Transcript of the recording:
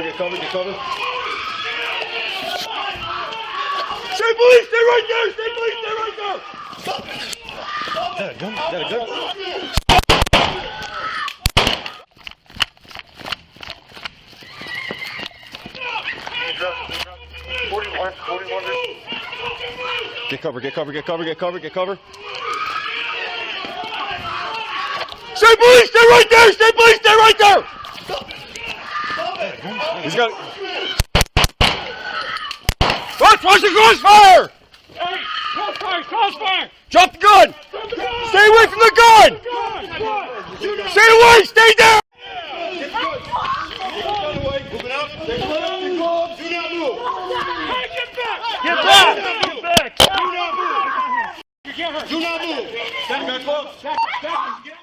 get cover, get cover. Stay police, stay right there! Stay police, stay right there! Got a gun, got a gun. Get cover, get cover, get cover, get cover, get cover. Stay police, stay right there! Stay police, stay right there! He's got... Watch the crossfire! Hey, crossfire, crossfire! Drop the gun! Stay away from the gun! Stay away! Stay there! Get back! Get back! Do not move! Do not move! Back, back, back.